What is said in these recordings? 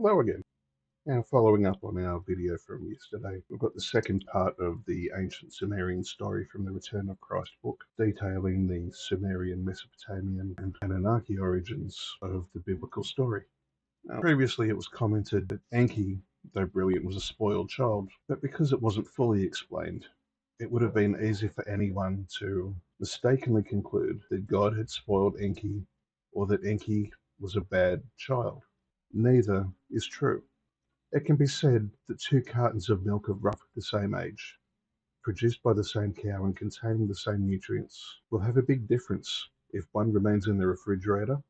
Hello again. Now, following up on our video from yesterday, we've got the second part of the ancient Sumerian story from the Return of Christ book, detailing the Sumerian, Mesopotamian, and Anunnaki origins of the biblical story. Now, previously, it was commented that Enki, though brilliant, was a spoiled child, but because it wasn't fully explained, it would have been easy for anyone to mistakenly conclude that God had spoiled Enki or that Enki was a bad child. Neither is true. It can be said that two cartons of milk of roughly the same age, produced by the same cow and containing the same nutrients, will have a big difference if one remains in the refrigerator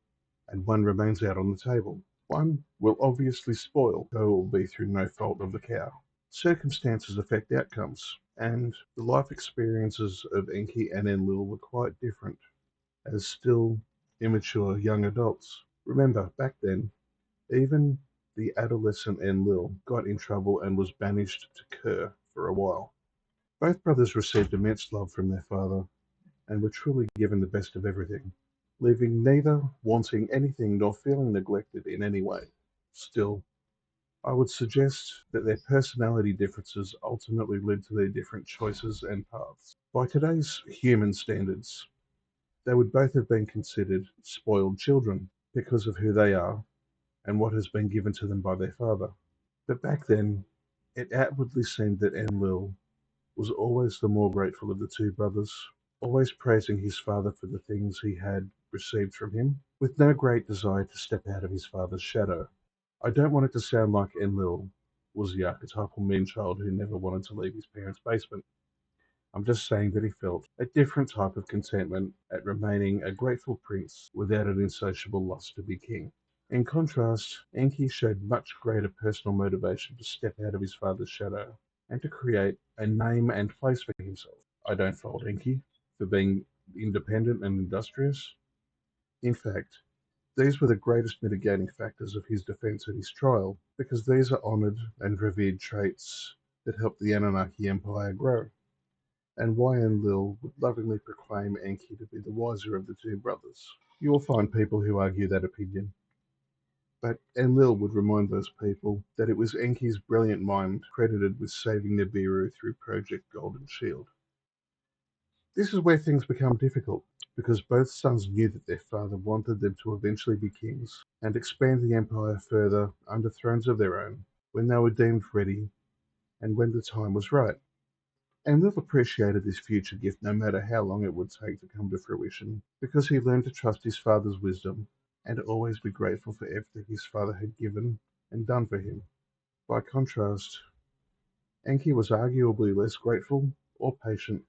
and one remains out on the table. One will obviously spoil, though it will be through no fault of the cow. Circumstances affect outcomes, and the life experiences of Enki and Enlil were quite different, as still immature young adults. Remember, back then, even the adolescent Enlil got in trouble and was banished to Kir for a while. Both brothers received immense love from their father and were truly given the best of everything, leaving neither wanting anything nor feeling neglected in any way. Still, I would suggest that their personality differences ultimately led to their different choices and paths. By today's human standards, they would both have been considered spoiled children because of who they are and what has been given to them by their father. But back then, it outwardly seemed that Enlil was always the more grateful of the two brothers, always praising his father for the things he had received from him, with no great desire to step out of his father's shadow. I don't want it to sound like Enlil was the archetypal mean child who never wanted to leave his parents' basement. I'm just saying that he felt a different type of contentment at remaining a grateful prince without an insatiable lust to be king. In contrast, Enki showed much greater personal motivation to step out of his father's shadow and to create a name and place for himself. I don't fault Enki for being independent and industrious. In fact, these were the greatest mitigating factors of his defense at his trial, because these are honored and revered traits that helped the Anunnaki Empire grow, and why Enlil would lovingly proclaim Enki to be the wiser of the two brothers. You will find people who argue that opinion, but Enlil would remind those people that it was Enki's brilliant mind credited with saving Nibiru through Project Golden Shield. This is where things become difficult, because both sons knew that their father wanted them to eventually be kings and expand the empire further under thrones of their own when they were deemed ready and when the time was right. Enlil appreciated this future gift no matter how long it would take to come to fruition, because he learned to trust his father's wisdom and always be grateful for everything his father had given and done for him. By contrast, Enki was arguably less grateful or patient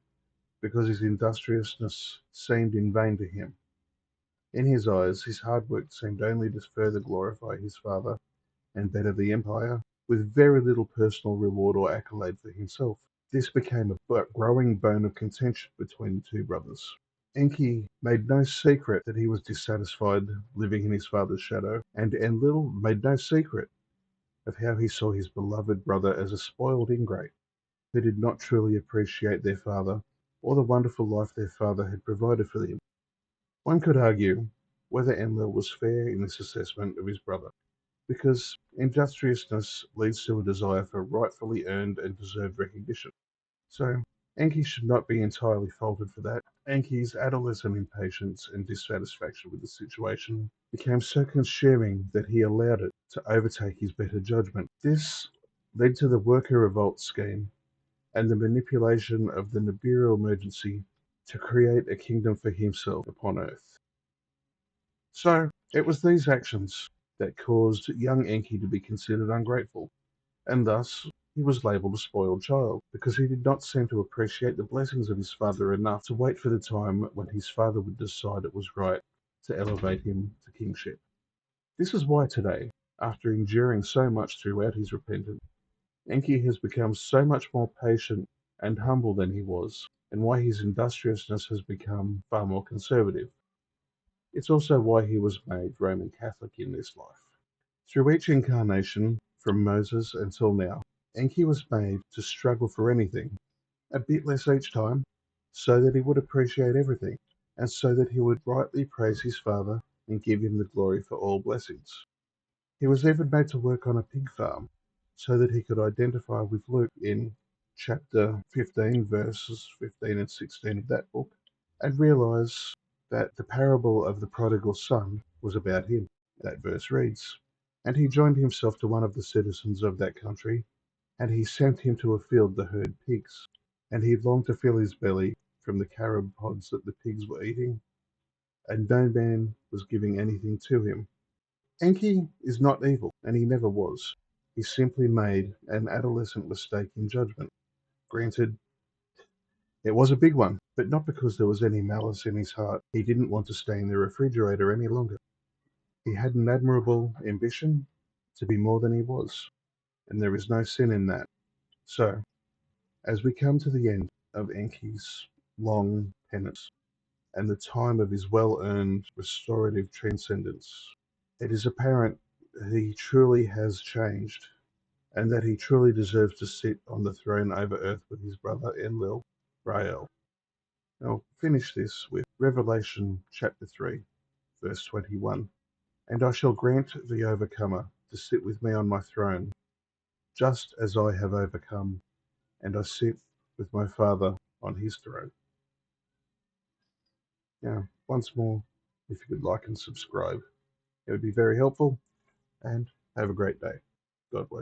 because his industriousness seemed in vain to him. In his eyes, his hard work seemed only to further glorify his father and better the empire, with very little personal reward or accolade for himself. This became a growing bone of contention between the two brothers. Enki made no secret that he was dissatisfied living in his father's shadow, and Enlil made no secret of how he saw his beloved brother as a spoiled ingrate who did not truly appreciate their father or the wonderful life their father had provided for them. One could argue whether Enlil was fair in this assessment of his brother, because industriousness leads to a desire for rightfully earned and deserved recognition. So, Enki should not be entirely faulted for that. Enki's adolescent impatience and dissatisfaction with the situation became so consuming that he allowed it to overtake his better judgment. This led to the worker revolt scheme and the manipulation of the Nibiru emergency to create a kingdom for himself upon Earth. So, it was these actions that caused young Enki to be considered ungrateful, and thus he was labelled a spoiled child, because he did not seem to appreciate the blessings of his father enough to wait for the time when his father would decide it was right to elevate him to kingship. This is why today, after enduring so much throughout his repentance, Enki has become so much more patient and humble than he was, and why his industriousness has become far more conservative. It's also why he was made Roman Catholic in this life. Through each incarnation, from Moses until now, Enki was made to struggle for anything, a bit less each time, so that he would appreciate everything, and so that he would rightly praise his father and give him the glory for all blessings. He was even made to work on a pig farm so that he could identify with Luke in chapter 15, verses 15 and 16 of that book, and realize that the parable of the prodigal son was about him. That verse reads, "And he joined himself to one of the citizens of that country, and he sent him to a field to herd pigs. And he longed to fill his belly from the carob pods that the pigs were eating, and no man was giving anything to him." Enki is not evil, and he never was. He simply made an adolescent mistake in judgment. Granted, it was a big one, but not because there was any malice in his heart. He didn't want to stay in the refrigerator any longer. He had an admirable ambition to be more than he was, and there is no sin in that. So, as we come to the end of Enki's long penance and the time of his well-earned restorative transcendence, it is apparent that he truly has changed and that he truly deserves to sit on the throne over earth with his brother Enlil, Rael. I'll finish this with Revelation chapter 3, verse 21. "And I shall grant the overcomer to sit with me on my throne, just as I have overcome, and I sit with my Father on his throne." Now, once more, if you could like and subscribe, it would be very helpful, and have a great day. God bless.